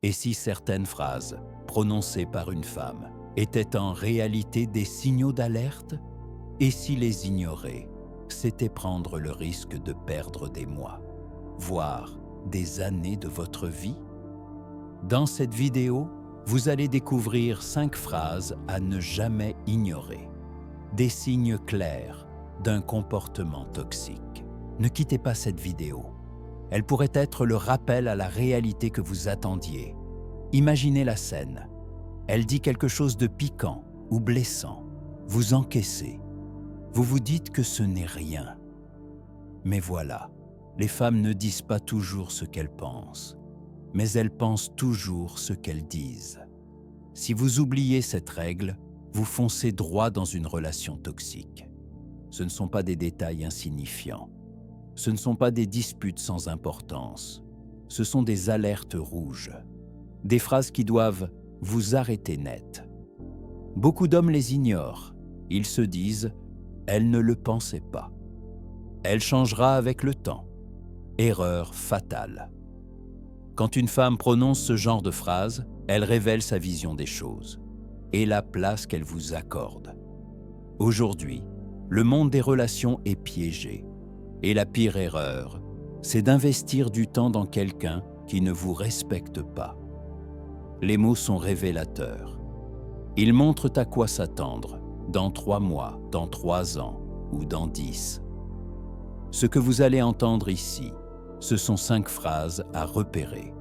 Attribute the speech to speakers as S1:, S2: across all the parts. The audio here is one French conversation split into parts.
S1: Et si certaines phrases, prononcées par une femme, étaient en réalité des signaux d'alerte? Et si les ignorer, c'était prendre le risque de perdre des mois, voire des années de votre vie? Dans cette vidéo, vous allez découvrir 5 phrases à ne jamais ignorer. Des signes clairs d'un comportement toxique. Ne quittez pas cette vidéo. Elle pourrait être le rappel à la réalité que vous attendiez. Imaginez la scène. Elle dit quelque chose de piquant ou blessant. Vous encaissez. Vous vous dites que ce n'est rien. Mais voilà, les femmes ne disent pas toujours ce qu'elles pensent, mais elles pensent toujours ce qu'elles disent. Si vous oubliez cette règle, vous foncez droit dans une relation toxique. Ce ne sont pas des détails insignifiants. Ce ne sont pas des disputes sans importance. Ce sont des alertes rouges. Des phrases qui doivent vous arrêter net. Beaucoup d'hommes les ignorent. Ils se disent « elle ne le pensait pas ». Elle changera avec le temps. Erreur fatale. Quand une femme prononce ce genre de phrase, elle révèle sa vision des choses et la place qu'elle vous accorde. Aujourd'hui, le monde des relations est piégé. Et la pire erreur, c'est d'investir du temps dans quelqu'un qui ne vous respecte pas. Les mots sont révélateurs. Ils montrent à quoi s'attendre dans 3 mois, dans 3 ans ou dans 10. Ce que vous allez entendre ici, ce sont 5 phrases à repérer.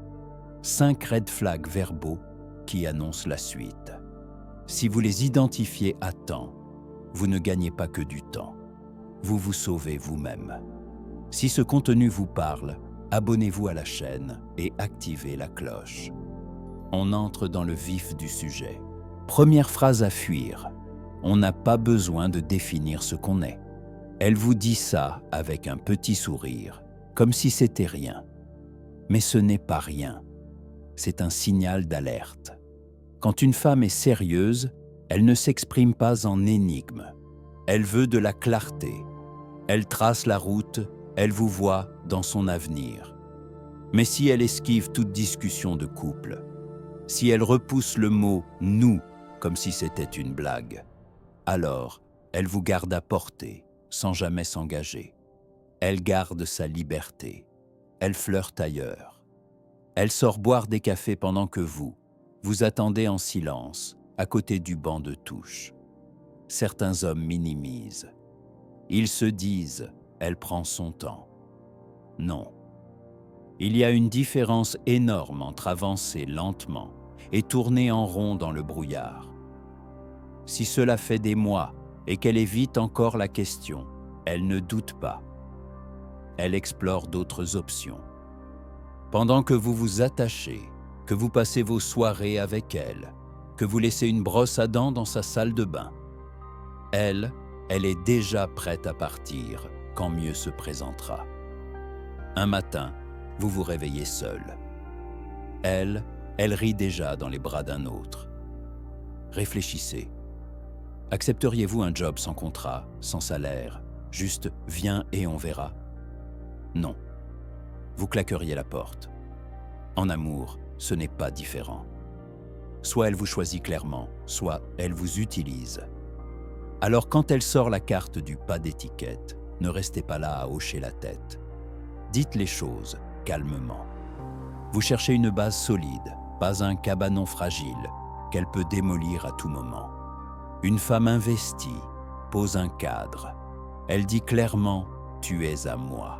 S1: 5 red flags verbaux qui annoncent la suite. Si vous les identifiez à temps, vous ne gagnez pas que du temps. Vous vous sauvez vous-même. Si ce contenu vous parle, abonnez-vous à la chaîne et activez la cloche. On entre dans le vif du sujet. Première phrase à fuir. On n'a pas besoin de définir ce qu'on est. Elle vous dit ça avec un petit sourire, comme si c'était rien. Mais ce n'est pas rien. C'est un signal d'alerte. Quand une femme est sérieuse, elle ne s'exprime pas en énigme. Elle veut de la clarté. Elle trace la route, elle vous voit dans son avenir. Mais si elle esquive toute discussion de couple, si elle repousse le mot « nous » comme si c'était une blague, alors elle vous garde à portée, sans jamais s'engager. Elle garde sa liberté. Elle flirte ailleurs. Elle sort boire des cafés pendant que vous attendez en silence, à côté du banc de touche. Certains hommes minimisent. Ils se disent « elle prend son temps ». Non. Il y a une différence énorme entre avancer lentement et tourner en rond dans le brouillard. Si cela fait des mois et qu'elle évite encore la question, elle ne doute pas. Elle explore d'autres options. Pendant que vous vous attachez, que vous passez vos soirées avec elle, que vous laissez une brosse à dents dans sa salle de bain, elle est déjà prête à partir quand mieux se présentera. Un matin, vous vous réveillez seul. Elle rit déjà dans les bras d'un autre. Réfléchissez. Accepteriez-vous un job sans contrat, sans salaire, juste « viens et on verra » ? Non. Vous claqueriez la porte. En amour, ce n'est pas différent. Soit elle vous choisit clairement, soit elle vous utilise. Alors quand elle sort la carte du pas d'étiquette, ne restez pas là à hocher la tête. Dites les choses calmement. Vous cherchez une base solide, pas un cabanon fragile qu'elle peut démolir à tout moment. Une femme investie pose un cadre. Elle dit clairement « tu es à moi ».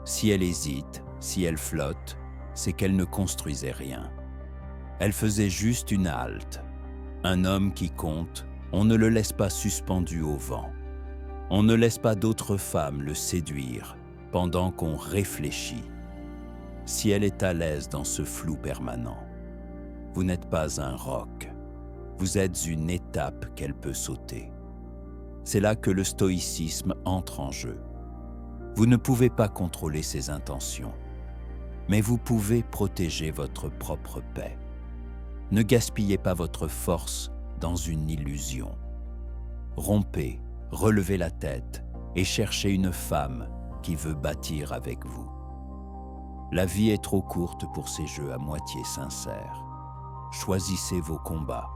S1: Si elle hésite, si elle flotte, c'est qu'elle ne construisait rien. Elle faisait juste une halte. Un homme qui compte, on ne le laisse pas suspendu au vent. On ne laisse pas d'autres femmes le séduire pendant qu'on réfléchit. Si elle est à l'aise dans ce flou permanent, vous n'êtes pas un roc. Vous êtes une étape qu'elle peut sauter. C'est là que le stoïcisme entre en jeu. Vous ne pouvez pas contrôler ses intentions, mais vous pouvez protéger votre propre paix. Ne gaspillez pas votre force dans une illusion. Rompez, relevez la tête et cherchez une femme qui veut bâtir avec vous. La vie est trop courte pour ces jeux à moitié sincères. Choisissez vos combats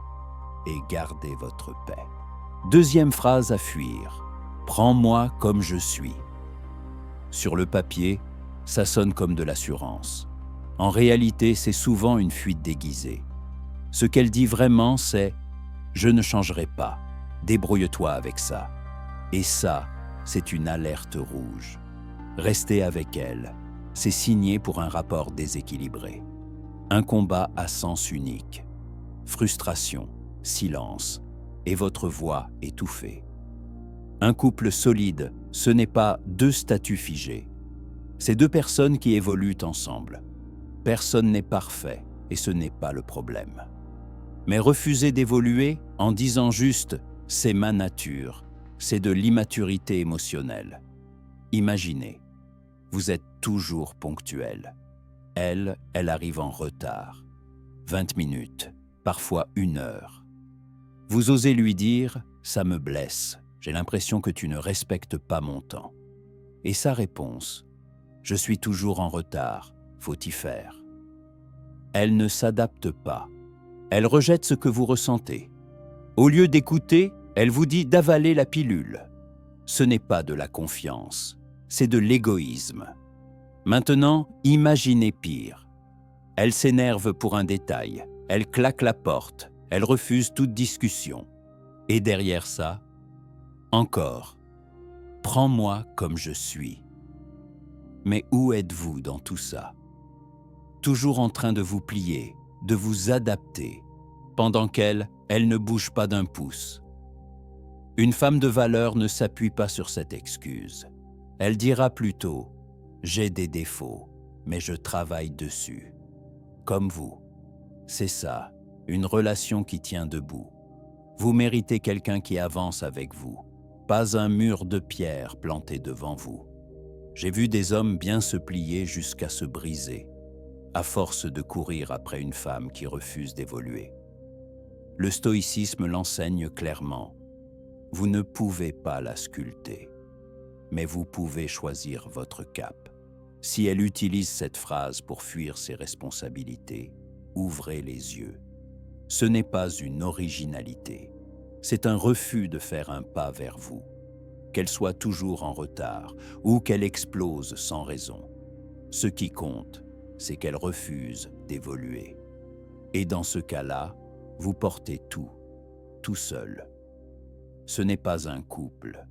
S1: et gardez votre paix. Deuxième phrase à fuir. Prends-moi comme je suis. Sur le papier, ça sonne comme de l'assurance. En réalité, c'est souvent une fuite déguisée. Ce qu'elle dit vraiment, c'est « Je ne changerai pas. Débrouille-toi avec ça. » Et ça, c'est une alerte rouge. Restez avec elle. C'est signé pour un rapport déséquilibré. Un combat à sens unique. Frustration, silence et votre voix étouffée. Un couple solide, ce n'est pas deux statuts figés. C'est deux personnes qui évoluent ensemble. Personne n'est parfait et ce n'est pas le problème. Mais refuser d'évoluer en disant juste « c'est ma nature », c'est de l'immaturité émotionnelle. Imaginez, vous êtes toujours ponctuel. Elle arrive en retard. 20 minutes, parfois 1 heure. Vous osez lui dire « ça me blesse, j'ai l'impression que tu ne respectes pas mon temps ». Et sa réponse « je suis toujours en retard, faut y faire ». Elle ne s'adapte pas. Elle rejette ce que vous ressentez. Au lieu d'écouter, elle vous dit d'avaler la pilule. Ce n'est pas de la confiance, c'est de l'égoïsme. Maintenant, imaginez pire. Elle s'énerve pour un détail, elle claque la porte, elle refuse toute discussion. Et derrière ça, encore, prends-moi comme je suis. Mais où êtes-vous dans tout ça? Toujours en train de vous plier, de vous adapter, pendant qu'elle ne bouge pas d'un pouce. Une femme de valeur ne s'appuie pas sur cette excuse. Elle dira plutôt « j'ai des défauts, mais je travaille dessus ». Comme vous. C'est ça, une relation qui tient debout. Vous méritez quelqu'un qui avance avec vous, pas un mur de pierre planté devant vous. J'ai vu des hommes bien se plier jusqu'à se briser, à force de courir après une femme qui refuse d'évoluer. Le stoïcisme l'enseigne clairement. Vous ne pouvez pas la sculpter, mais vous pouvez choisir votre cap. Si elle utilise cette phrase pour fuir ses responsabilités, ouvrez les yeux. Ce n'est pas une originalité, c'est un refus de faire un pas vers vous, qu'elle soit toujours en retard ou qu'elle explose sans raison. Ce qui compte, c'est qu'elle refuse d'évoluer. Et dans ce cas-là, vous portez tout seul. Ce n'est pas un couple,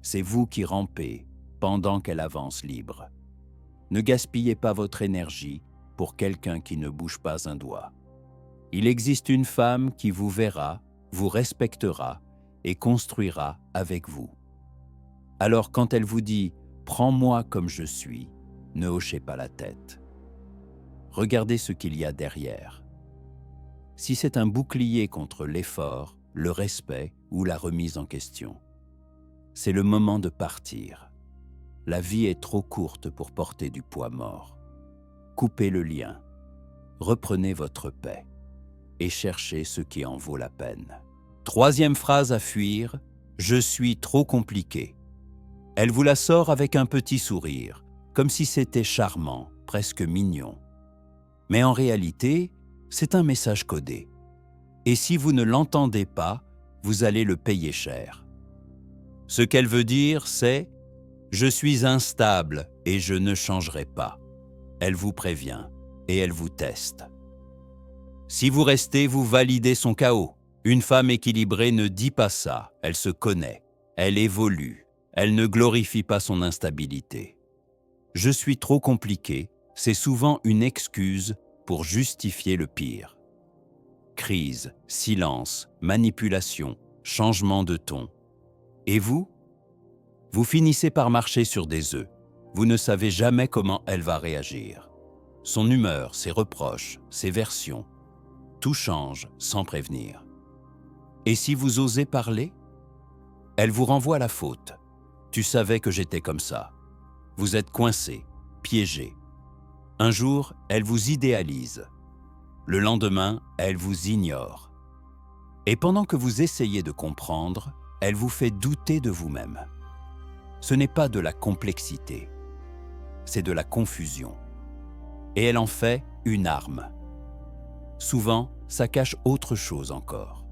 S1: c'est vous qui rampez pendant qu'elle avance libre. Ne gaspillez pas votre énergie pour quelqu'un qui ne bouge pas un doigt. Il existe une femme qui vous verra, vous respectera et construira avec vous. Alors quand elle vous dit « prends-moi comme je suis », ne hochez pas la tête. Regardez ce qu'il y a derrière. Si c'est un bouclier contre l'effort, le respect ou la remise en question, c'est le moment de partir. La vie est trop courte pour porter du poids mort. Coupez le lien, reprenez votre paix et cherchez ce qui en vaut la peine. Troisième phrase à fuir, « je suis trop compliqué ». Elle vous la sort avec un petit sourire, comme si c'était charmant, presque mignon. Mais en réalité, c'est un message codé. Et si vous ne l'entendez pas, vous allez le payer cher. Ce qu'elle veut dire, c'est « je suis instable et je ne changerai pas ». Elle vous prévient et elle vous teste. Si vous restez, vous validez son chaos. Une femme équilibrée ne dit pas ça, elle se connaît, elle évolue, elle ne glorifie pas son instabilité. Je suis trop compliqué, c'est souvent une excuse pour justifier le pire. Crise, silence, manipulation, changement de ton. Et vous? Vous finissez par marcher sur des œufs. Vous ne savez jamais comment elle va réagir. Son humeur, ses reproches, ses versions, tout change sans prévenir. Et si vous osez parler? Elle vous renvoie la faute. Tu savais que j'étais comme ça. Vous êtes coincé, piégé. Un jour, elle vous idéalise. Le lendemain, elle vous ignore. Et pendant que vous essayez de comprendre, elle vous fait douter de vous-même. Ce n'est pas de la complexité, c'est de la confusion. et elle en fait une arme. Souvent, ça cache autre chose encore.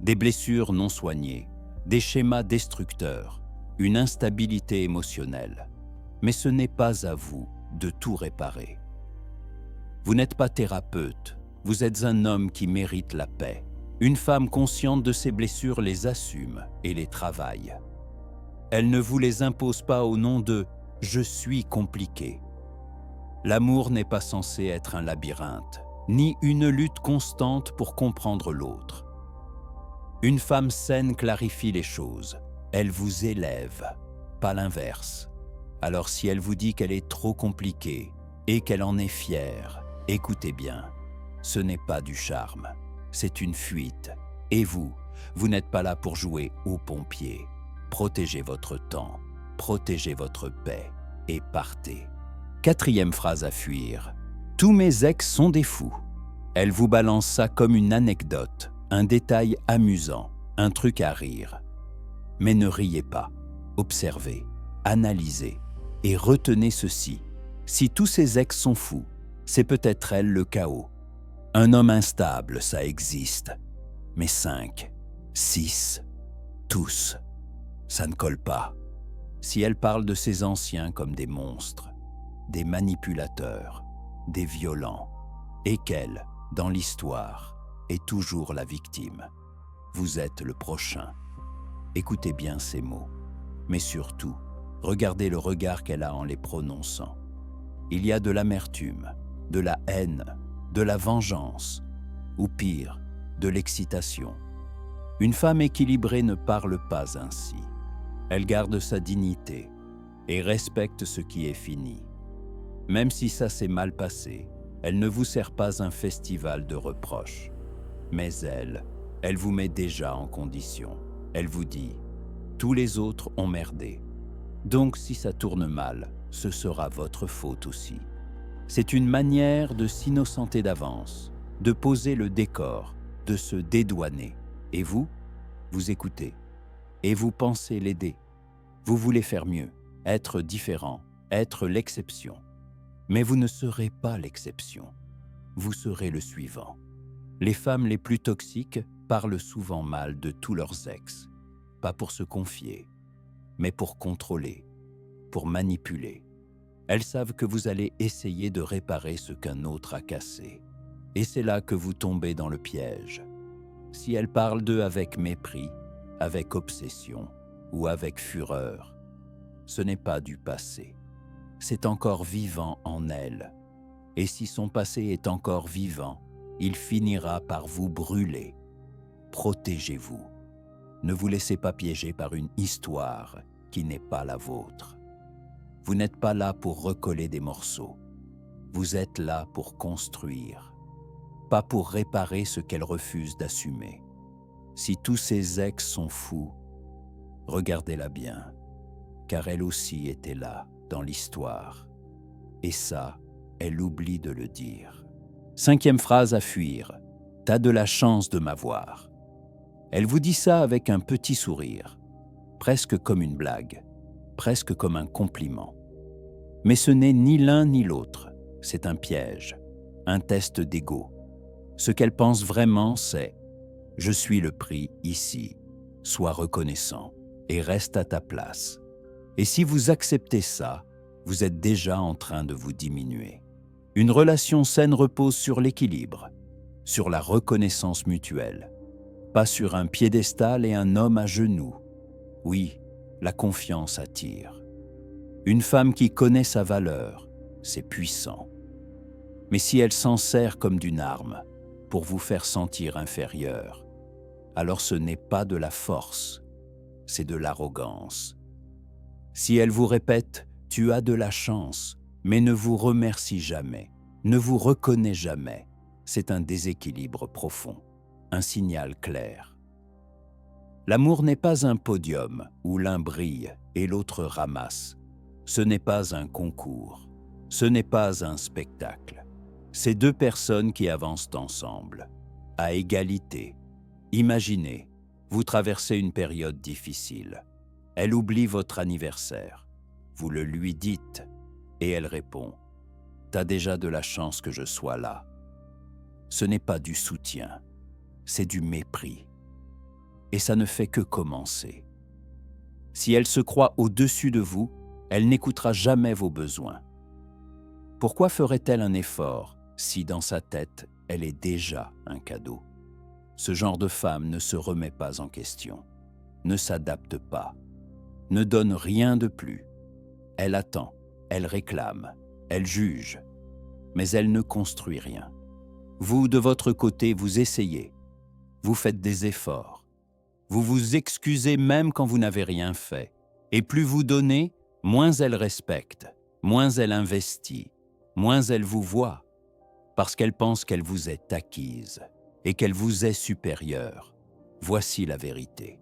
S1: Des blessures non soignées, des schémas destructeurs, une instabilité émotionnelle. Mais ce n'est pas à vous de tout réparer. Vous n'êtes pas thérapeute, vous êtes un homme qui mérite la paix. Une femme consciente de ses blessures les assume et les travaille. Elle ne vous les impose pas au nom de « je suis compliqué ». L'amour n'est pas censé être un labyrinthe, ni une lutte constante pour comprendre l'autre. Une femme saine clarifie les choses, elle vous élève, pas l'inverse. Alors si elle vous dit qu'elle est trop compliquée et qu'elle en est fière, écoutez bien, ce n'est pas du charme, c'est une fuite. Et vous n'êtes pas là pour jouer aux pompiers. Protégez votre temps, protégez votre paix et partez. 4e phrase à fuir. Tous mes ex sont des fous. Elle vous balance ça comme une anecdote, un détail amusant, un truc à rire. Mais ne riez pas, observez, analysez et retenez ceci. Si tous ces ex sont fous, c'est peut-être elle le chaos. Un homme instable, ça existe. Mais 5, 6, tous, ça ne colle pas. Si elle parle de ses anciens comme des monstres, des manipulateurs, des violents, et qu'elle, dans l'histoire, est toujours la victime, vous êtes le prochain. Écoutez bien ces mots, mais surtout, regardez le regard qu'elle a en les prononçant. Il y a de l'amertume, de la haine, de la vengeance, ou pire, de l'excitation. Une femme équilibrée ne parle pas ainsi. Elle garde sa dignité et respecte ce qui est fini. Même si ça s'est mal passé, elle ne vous sert pas un festival de reproches. Mais elle vous met déjà en condition. Elle vous dit « tous les autres ont merdé. Donc si ça tourne mal, ce sera votre faute aussi. » C'est une manière de s'innocenter d'avance, de poser le décor, de se dédouaner. Et vous écoutez. Et vous pensez l'aider. Vous voulez faire mieux, être différent, être l'exception. Mais vous ne serez pas l'exception. Vous serez le suivant. Les femmes les plus toxiques parlent souvent mal de tous leurs ex, pas pour se confier, mais pour contrôler, pour manipuler. Elles savent que vous allez essayer de réparer ce qu'un autre a cassé. Et c'est là que vous tombez dans le piège. Si elles parlent d'eux avec mépris, avec obsession ou avec fureur, ce n'est pas du passé. C'est encore vivant en elles. Et si son passé est encore vivant, il finira par vous brûler. Protégez-vous. Ne vous laissez pas piéger par une histoire qui n'est pas la vôtre. Vous n'êtes pas là pour recoller des morceaux. Vous êtes là pour construire, pas pour réparer ce qu'elle refuse d'assumer. Si tous ses ex sont fous, regardez-la bien, car elle aussi était là dans l'histoire. Et ça, elle oublie de le dire. 5e phrase à fuir. T'as de la chance de m'avoir. Elle vous dit ça avec un petit sourire, presque comme une blague, presque comme un compliment. Mais ce n'est ni l'un ni l'autre, c'est un piège, un test d'ego. Ce qu'elle pense vraiment, c'est « je suis le prix ici, sois reconnaissant et reste à ta place ». Et si vous acceptez ça, vous êtes déjà en train de vous diminuer. Une relation saine repose sur l'équilibre, sur la reconnaissance mutuelle, pas sur un piédestal et un homme à genoux. Oui, la confiance attire. Une femme qui connaît sa valeur, c'est puissant. Mais si elle s'en sert comme d'une arme pour vous faire sentir inférieur, alors ce n'est pas de la force, c'est de l'arrogance. Si elle vous répète « tu as de la chance », mais ne vous remercie jamais, ne vous reconnaît jamais, c'est un déséquilibre profond, un signal clair. L'amour n'est pas un podium où l'un brille et l'autre ramasse. Ce n'est pas un concours, ce n'est pas un spectacle. C'est deux personnes qui avancent ensemble, à égalité. Imaginez, vous traversez une période difficile. Elle oublie votre anniversaire. Vous le lui dites et elle répond « t'as déjà de la chance que je sois là. Ce n'est pas du soutien, c'est du mépris. Et ça ne fait que commencer. Si elle se croit au-dessus de vous, elle n'écoutera jamais vos besoins. Pourquoi ferait-elle un effort si dans sa tête, elle est déjà un cadeau? Ce genre de femme ne se remet pas en question, ne s'adapte pas, ne donne rien de plus. Elle attend, elle réclame, elle juge, mais elle ne construit rien. Vous, de votre côté, vous essayez, vous faites des efforts, vous vous excusez même quand vous n'avez rien fait, et plus vous donnez, moins elle respecte, moins elle investit, moins elle vous voit, parce qu'elle pense qu'elle vous est acquise et qu'elle vous est supérieure. Voici la vérité.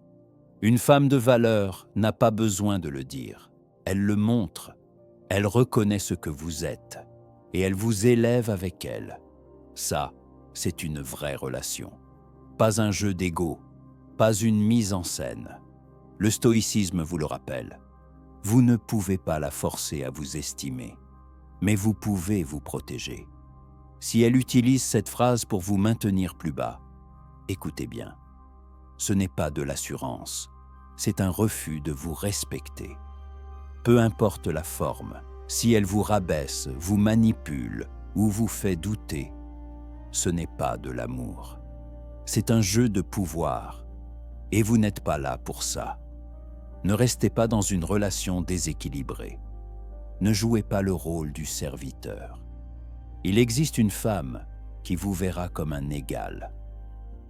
S1: Une femme de valeur n'a pas besoin de le dire. Elle le montre. Elle reconnaît ce que vous êtes et elle vous élève avec elle. Ça, c'est une vraie relation. Pas un jeu d'ego, pas une mise en scène. Le stoïcisme vous le rappelle. Vous ne pouvez pas la forcer à vous estimer, mais vous pouvez vous protéger. Si elle utilise cette phrase pour vous maintenir plus bas, écoutez bien. Ce n'est pas de l'assurance, c'est un refus de vous respecter. Peu importe la forme, si elle vous rabaisse, vous manipule ou vous fait douter, ce n'est pas de l'amour. C'est un jeu de pouvoir, et vous n'êtes pas là pour ça. Ne restez pas dans une relation déséquilibrée. Ne jouez pas le rôle du serviteur. Il existe une femme qui vous verra comme un égal,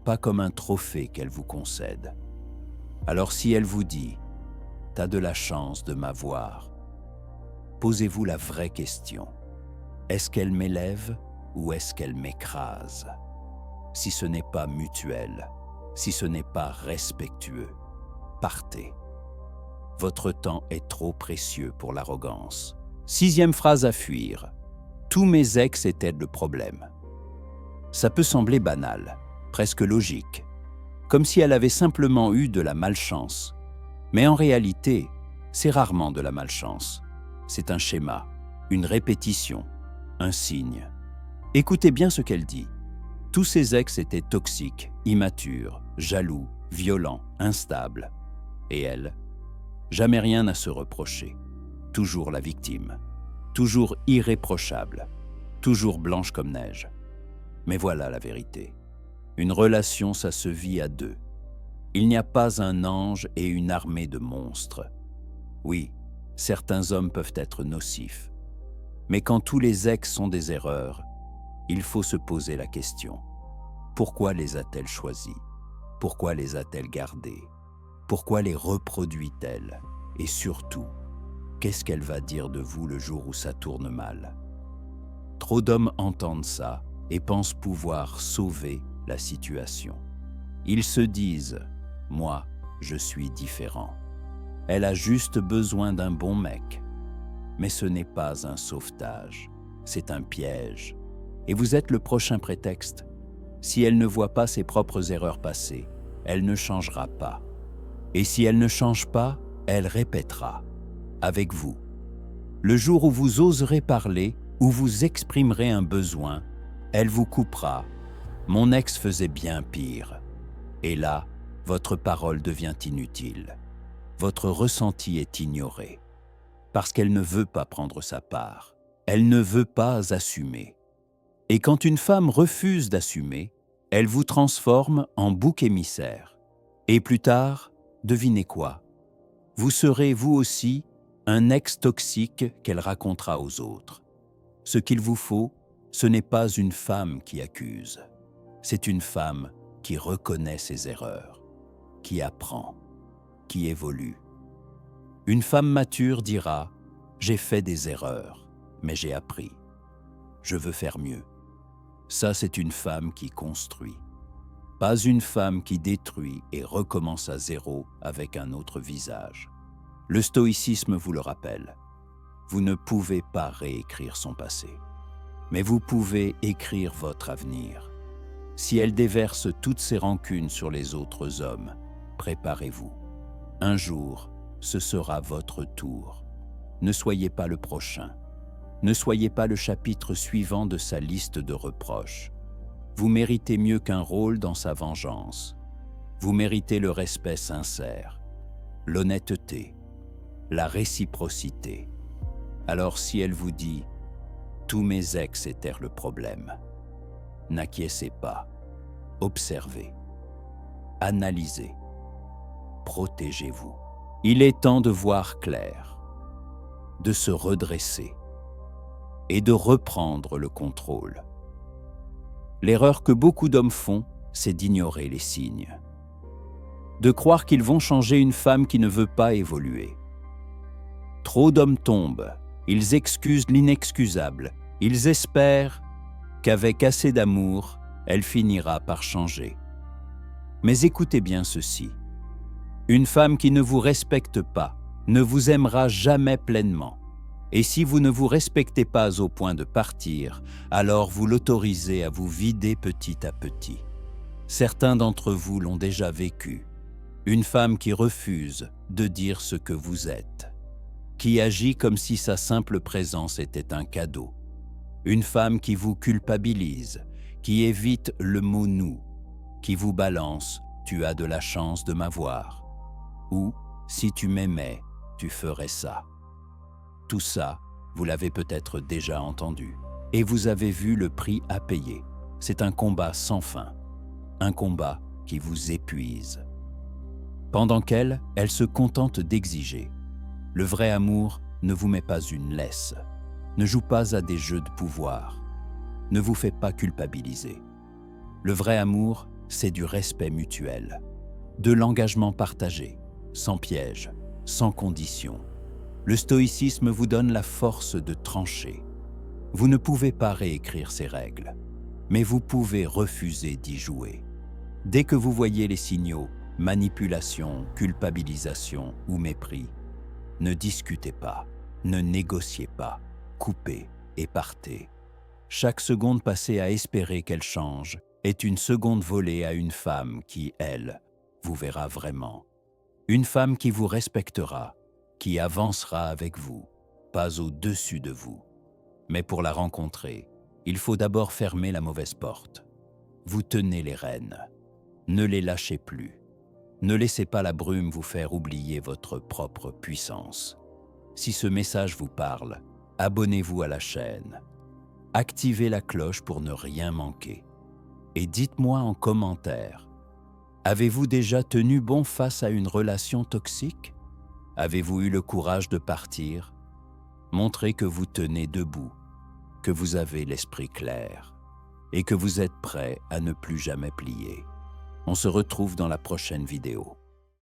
S1: pas comme un trophée qu'elle vous concède. Alors si elle vous dit « T'as de la chance de m'avoir », posez-vous la vraie question. Est-ce qu'elle m'élève ou est-ce qu'elle m'écrase? Si ce n'est pas mutuel, si ce n'est pas respectueux, partez. Votre temps est trop précieux pour l'arrogance. 6e phrase à fuir. Tous mes ex étaient le problème. Ça peut sembler banal, presque logique, comme si elle avait simplement eu de la malchance. Mais en réalité, c'est rarement de la malchance. C'est un schéma, une répétition, un signe. Écoutez bien ce qu'elle dit. Tous ses ex étaient toxiques, immatures, jaloux, violents, instables. Et elle, jamais rien à se reprocher. Toujours la victime. Toujours irréprochable, toujours blanche comme neige. Mais voilà la vérité. Une relation, ça se vit à deux. Il n'y a pas un ange et une armée de monstres. Oui, certains hommes peuvent être nocifs. Mais quand tous les ex sont des erreurs, il faut se poser la question. Pourquoi les a-t-elle choisis? Pourquoi les a-t-elle gardés? Pourquoi les reproduit-elle? Et surtout, qu'est-ce qu'elle va dire de vous le jour où ça tourne mal? Trop d'hommes entendent ça et pensent pouvoir sauver la situation. Ils se disent « Moi, je suis différent. Elle a juste besoin d'un bon mec. » Mais ce n'est pas un sauvetage, c'est un piège. Et vous êtes le prochain prétexte. Si elle ne voit pas ses propres erreurs passées, elle ne changera pas. Et si elle ne change pas, elle répétera. Avec vous. Le jour où vous oserez parler, où vous exprimerez un besoin, elle vous coupera. Mon ex faisait bien pire. Et là, votre parole devient inutile. Votre ressenti est ignoré. Parce qu'elle ne veut pas prendre sa part. Elle ne veut pas assumer. Et quand une femme refuse d'assumer, elle vous transforme en bouc émissaire. Et plus tard, devinez quoi? Vous serez vous aussi un ex toxique qu'elle racontera aux autres. Ce qu'il vous faut, ce n'est pas une femme qui accuse. C'est une femme qui reconnaît ses erreurs, qui apprend, qui évolue. Une femme mature dira « J'ai fait des erreurs, mais j'ai appris. Je veux faire mieux. » Ça, c'est une femme qui construit. Pas une femme qui détruit et recommence à zéro avec un autre visage. Le stoïcisme vous le rappelle. Vous ne pouvez pas réécrire son passé, mais vous pouvez écrire votre avenir. Si elle déverse toutes ses rancunes sur les autres hommes, préparez-vous. Un jour, ce sera votre tour. Ne soyez pas le prochain. Ne soyez pas le chapitre suivant de sa liste de reproches. Vous méritez mieux qu'un rôle dans sa vengeance. Vous méritez le respect sincère, l'honnêteté, la réciprocité. Alors si elle vous dit « tous mes ex étaient le problème », n'acquiescez pas, observez, analysez, protégez-vous. Il est temps de voir clair, de se redresser et de reprendre le contrôle. L'erreur que beaucoup d'hommes font, c'est d'ignorer les signes, de croire qu'ils vont changer une femme qui ne veut pas évoluer. Trop d'hommes tombent, ils excusent l'inexcusable, ils espèrent qu'avec assez d'amour, elle finira par changer. Mais écoutez bien ceci. Une femme qui ne vous respecte pas ne vous aimera jamais pleinement. Et si vous ne vous respectez pas au point de partir, alors vous l'autorisez à vous vider petit à petit. Certains d'entre vous l'ont déjà vécu. Une femme qui refuse de dire ce que vous êtes, qui agit comme si sa simple présence était un cadeau. Une femme qui vous culpabilise, qui évite le mot « nous », qui vous balance « tu as de la chance de m'avoir » ou « si tu m'aimais, tu ferais ça ». Tout ça, vous l'avez peut-être déjà entendu. Et vous avez vu le prix à payer. C'est un combat sans fin. Un combat qui vous épuise. Pendant qu'elle se contente d'exiger. Le vrai amour ne vous met pas une laisse. Ne joue pas à des jeux de pouvoir. Ne vous fait pas culpabiliser. Le vrai amour, c'est du respect mutuel. De l'engagement partagé, sans piège, sans condition. Le stoïcisme vous donne la force de trancher. Vous ne pouvez pas réécrire ces règles, mais vous pouvez refuser d'y jouer. Dès que vous voyez les signaux, manipulation, culpabilisation ou mépris, ne discutez pas, ne négociez pas, coupez et partez. Chaque seconde passée à espérer qu'elle change est une seconde volée à une femme qui, elle, vous verra vraiment. Une femme qui vous respectera, qui avancera avec vous, pas au-dessus de vous. Mais pour la rencontrer, il faut d'abord fermer la mauvaise porte. Vous tenez les rênes. Ne les lâchez plus. Ne laissez pas la brume vous faire oublier votre propre puissance. Si ce message vous parle, abonnez-vous à la chaîne. Activez la cloche pour ne rien manquer. Et dites-moi en commentaire, avez-vous déjà tenu bon face à une relation toxique? Avez-vous eu le courage de partir? Montrez que vous tenez debout, que vous avez l'esprit clair et que vous êtes prêt à ne plus jamais plier. On se retrouve dans la prochaine vidéo.